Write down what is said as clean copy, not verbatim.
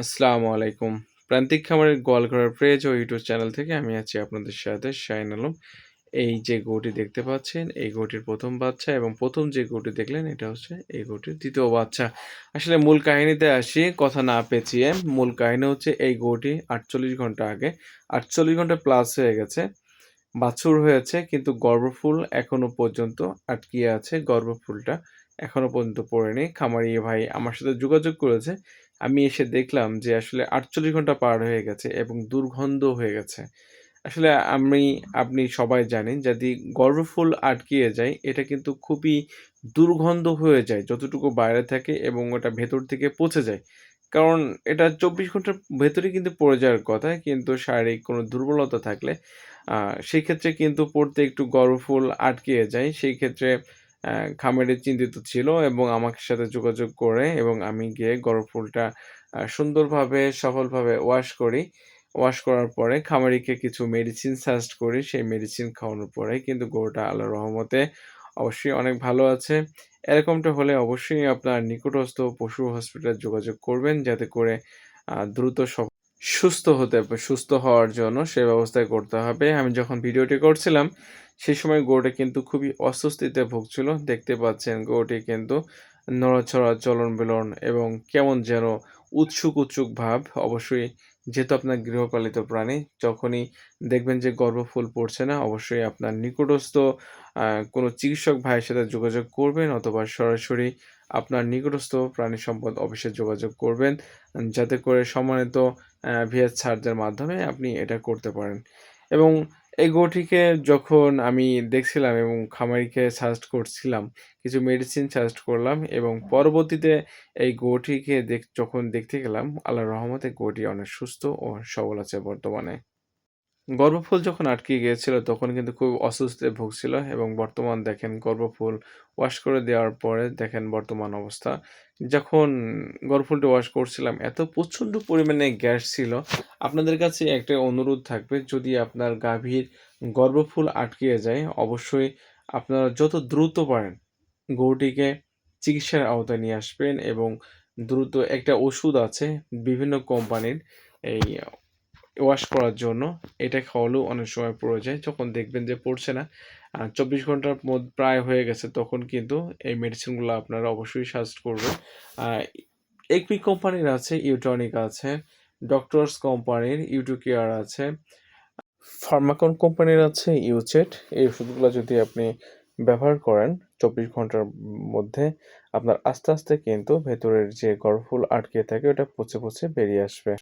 আসসালামু আলাইকুম। প্রান্তিক খামারের গোয়ালঘরের পেজ ও ইউটিউব চ্যানেল থেকে আমি আছি আপনাদের সাথে শাহিন আলম। এই যে গরুটি দেখতে পাচ্ছেন, এই গরুটির ১ম বাচ্চা এবং ১ম যে গরুটি দেখলেন এটা হচ্ছে এই গরুটির ২য় বাচ্চা। আসলে মূল কাহিনীতে আসি, কথা না পেঁচিয়ে। মূল কাহিনী হচ্ছে এই গরুটি ৪৮ ঘন্টা আগে, ৪৮ ঘন্টা প্লাস হয়ে গেছে। বাছুর হয়েছে কিন্তু গর্ভফুল এখনো পর্যন্ত আটকিয়ে আছে। গর্ভফুলটা এখনো পর্যন্ত পড়েনি। খামারি ভাই আমার সাথে যোগাযোগ করেছে। আমি এসে দেখলাম যে আসলে ৪৮ ঘন্টা পার হয়ে গেছে এবং দুর্গন্ধ হয়ে গেছে। আসলে আপনি সবাই জানেন যদি গর্ভফুল আটকিয়ে যায় এটা কিন্তু খুবই দুর্গন্ধ হয়ে যায় যতটুকু বাইরে থাকে এবং ওটা ভেতর থেকে পচে যায়। কারণ এটা ২৪ ঘন্টার ভেতরেই কিন্তু পড়ে যাওয়ার কথা। কিন্তু শারীরিক কোনো দুর্বলতা থাকলে আ সেই ক্ষেত্রে কিন্তু পড়তে একটু গর্ভফুল আটকিয়ে যায়। সেই ক্ষেত্রে খামারি চিন্তিত ছিল এবং আমার সাথে যোগাযোগ করে এবং আমি গিয়ে গর্ভফুলটা সুন্দরভাবে সফলভাবে ওয়াশ করি। ওয়াশ করার পরে খামারিকে কিছু মেডিসিন সাজেস্ট করি। সেই মেডিসিন খাওয়ানোর পরে কিন্তু গরুটা আল্লাহর রহমতে অবশ্যই অনেক ভালো আছে। এরকমটা হলে অবশ্যই আপনার নিকটস্থ পশু হসপিটালে যোগাযোগ করবেন যাতে করে দ্রুত সুস্থ হওয়ার জন্য সে ব্যবস্থাই করতে হবে। আমি যখন ভিডিওটি করছিলাম, সেই সময় গরুটা কিন্তু খুবই অস্বস্তিতে ভুগছিল। দেখতে পাচ্ছেন গরুটি কিন্তু নড়াচড়া, চলন-বলন এবং কেমন যেন উৎসুক ভাব। অবশ্যই যেহেতু আপনার গৃহপালিত প্রাণী, যখনই দেখবেন যে গর্ভফুল পড়ছে না, অবশ্যই আপনার নিকটস্থ আ কোনো চিকিৎসক ভাইয়ের সাথে যোগাযোগ করবেন অথবা সরাসরি আপনার নিকটস্থ প্রাণী সম্পদ অফিসে যোগাযোগ করবেন। যাতে করে সম্মানিত ভিএস ছাড়দের মাধ্যমে আপনি এটা করতে পারেন। এবং এই গরুটিকে যখন আমি দেখছিলাম এবং খামারিকে সাজেস্ট করছিলাম, কিছু মেডিসিন সাজেস্ট করলাম এবং পরবর্তীতে এই গরুটিকে যখন দেখতে গেলাম, আল্লাহর রহমতে গরুটি অনেক সুস্থ ও সবল আছে বর্তমানে। গর্ভফুল যখন আটকে গিয়েছিল তখন কিন্তু খুব অস্বস্তিতে ভুগছিল এবং বর্তমান দেখেন গর্ভফুল ওয়াশ করে দেওয়ার পরে দেখেন বর্তমান অবস্থা। যখন গর্ভফুলটা ওয়াশ করছিলাম এত প্রচণ্ড পরিমাণে গ্যাস ছিল। আপনাদের কাছে একটা অনুরোধ থাকবে যদি আপনার গাভীর গর্ভফুল আটকিয়ে যায় অবশ্যই আপনারা যত দ্রুত পারেন গরুটিকে চিকিৎসার আওতায় নিয়ে আসবেন এবং দ্রুত একটা ওষুধ আছে বিভিন্ন কোম্পানির এই ওয়াশ করার জন্য। এটা খাওয়ালেও অনেক সময় পড়ে যায়। যখন দেখবেন যে পড়ছে না, ২৪ ঘন্টার প্রায় হয়ে গেছে তখন কিন্তু এই মেডিসিনগুলো আপনারা অবশ্যই সাজেস্ট করবেন। আ একুই কোম্পানির আছে, ইউটনিক আছে, ডক্টরস কোম্পানির ইউটোকেয়ার আছে, ফার্মাকন কোম্পানির আছে ইউচেট। এই ওষুধগুলো যদি আপনি ব্যবহার করেন ২৪ ঘন্টার মধ্যে আপনার আস্তে কিন্তু ভেতরের যে গর্ভফুল আটকে থাকে ওটা পচে বেরিয়ে আসবে।